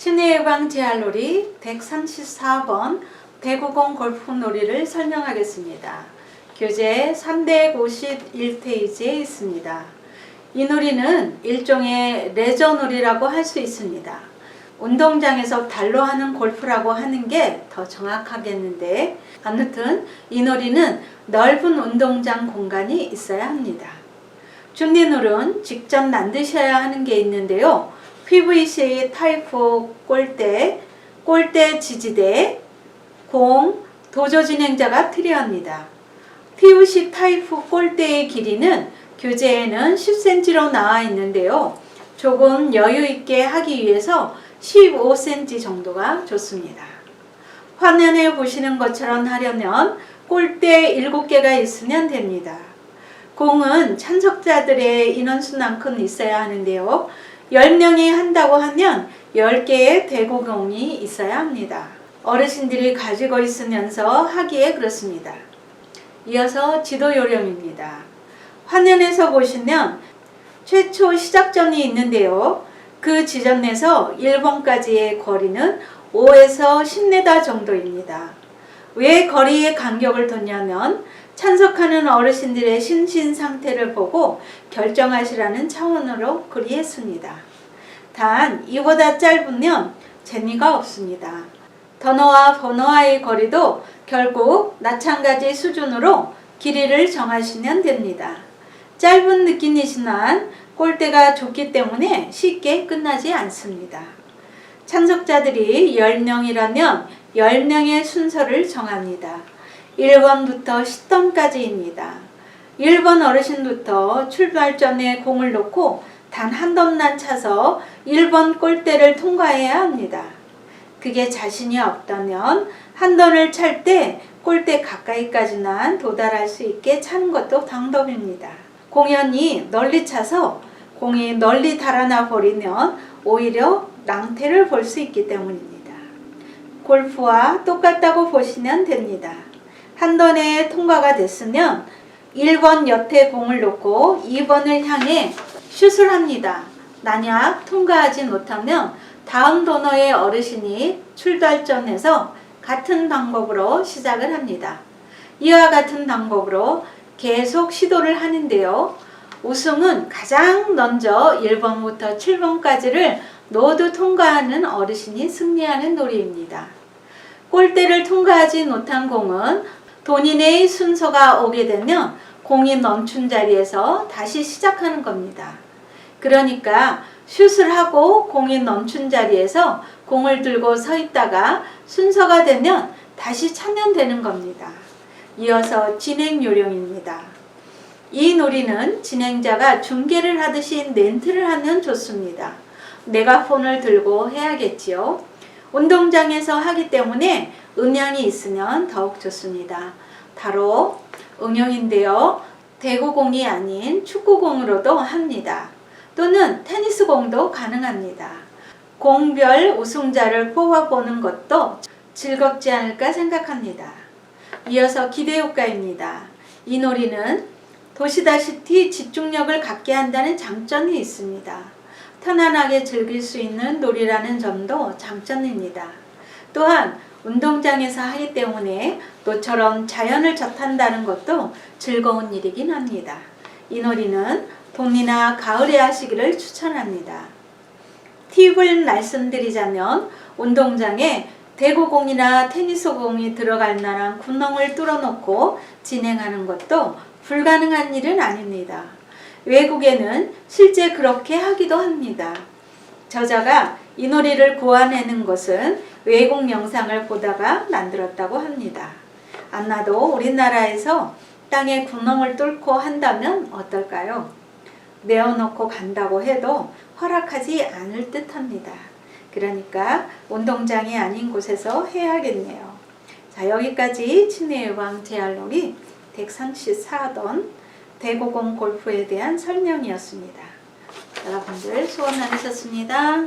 친해예방 재활놀이 134번 대구공 골프놀이를 설명하겠습니다. 교재 351페이지에 있습니다. 이 놀이는 일종의 레저놀이라고 할 수 있습니다. 운동장에서 발로 하는 골프라고 하는 게 더 정확하겠는데, 아무튼 이 놀이는 넓은 운동장 공간이 있어야 합니다. 준비물은 직접 만드셔야 하는 게 있는데요. PVC 타이프 골대, 골대 지지대, 공, 도조 진행자가 필요합니다. PVC 타이프 골대의 길이는 교재에는 10cm로 나와 있는데요. 조금 여유 있게 하기 위해서 15cm 정도가 좋습니다. 화면에 보시는 것처럼 하려면 골대 7개가 있으면 됩니다. 공은 참석자들의 인원수만큼 있어야 하는데요. 10명이 한다고 하면 10개의 대구공이 있어야 합니다. 어르신들이 가지고 있으면서 하기에 그렇습니다. 이어서 지도 요령입니다. 화면에서 보시면 최초 시작점이 있는데요. 그 지점에서 1번까지의 거리는 5에서 10m 정도입니다. 왜 거리의 간격을 뒀냐면 참석하는 어르신들의 심신 상태를 보고 결정하시라는 차원으로 그리 했습니다. 단 이보다 짧으면 재미가 없습니다. 번호와 번호와의 거리도 결국 마찬가지 수준으로 길이를 정하시면 됩니다. 짧은 느낌이지만 골대가 좁기 때문에 쉽게 끝나지 않습니다. 참석자들이 10명이라면 10명의 순서를 정합니다. 1번부터 10던까지입니다. 1번 어르신부터 출발 전에 공을 놓고 단 한 던만 차서 1번 골대를 통과해야 합니다. 그게 자신이 없다면 한 던을 찰 때 골대 가까이까지만 도달할 수 있게 차는 것도 방법입니다. 공연히 널리 차서 공이 널리 달아나 버리면 오히려 낭패를 볼 수 있기 때문입니다. 골프와 똑같다고 보시면 됩니다. 한 던에 통과가 됐으면 1번 옆에 공을 놓고 2번을 향해 슛을 합니다. 만약 통과하지 못하면 다음 도너의 어르신이 출발점에서 같은 방법으로 시작을 합니다. 이와 같은 방법으로 계속 시도를 하는데요. 우승은 가장 먼저 1번부터 7번까지를 모두 통과하는 어르신이 승리하는 놀이입니다. 골대를 통과하지 못한 공은 본인의 순서가 오게 되면 공이 멈춘 자리에서 다시 시작하는 겁니다. 그러니까 슛을 하고 공이 멈춘 자리에서 공을 들고 서 있다가 순서가 되면 다시 차면 되는 겁니다. 이어서 진행 요령입니다. 이 놀이는 진행자가 중계를 하듯이 멘트를 하면 좋습니다. 메가폰을 들고 해야겠지요. 운동장에서 하기 때문에 음향이 있으면 더욱 좋습니다. 바로 응용인데요. 대구공이 아닌 축구공으로도 합니다. 또는 테니스공도 가능합니다. 공별 우승자를 뽑아보는 것도 즐겁지 않을까 생각합니다. 이어서 기대효과입니다. 이 놀이는 보시다시피 집중력을 갖게 한다는 장점이 있습니다. 편안하게 즐길 수 있는 놀이라는 점도 장점입니다. 또한 운동장에서 하기 때문에 노처럼 자연을 접한다는 것도 즐거운 일이긴 합니다. 이 놀이는 봄이나 가을에 하시기를 추천합니다. 팁을 말씀드리자면 운동장에 대구공이나 테니스공이 들어갈 만한 구멍을 뚫어놓고 진행하는 것도 불가능한 일은 아닙니다. 외국에는 실제 그렇게 하기도 합니다. 저자가 이 놀이를 고안해낸 것은 외국 영상을 보다가 만들었다고 합니다. 아마도 우리나라에서 땅에 구멍을 뚫고 한다면 어떨까요? 내어놓고 간다고 해도 허락하지 않을 듯 합니다. 그러니까 운동장이 아닌 곳에서 해야겠네요. 자, 여기까지 친해예방 재활놀이 134던 대구공 골프에 대한 설명이었습니다. 여러분들 수고 많으셨습니다.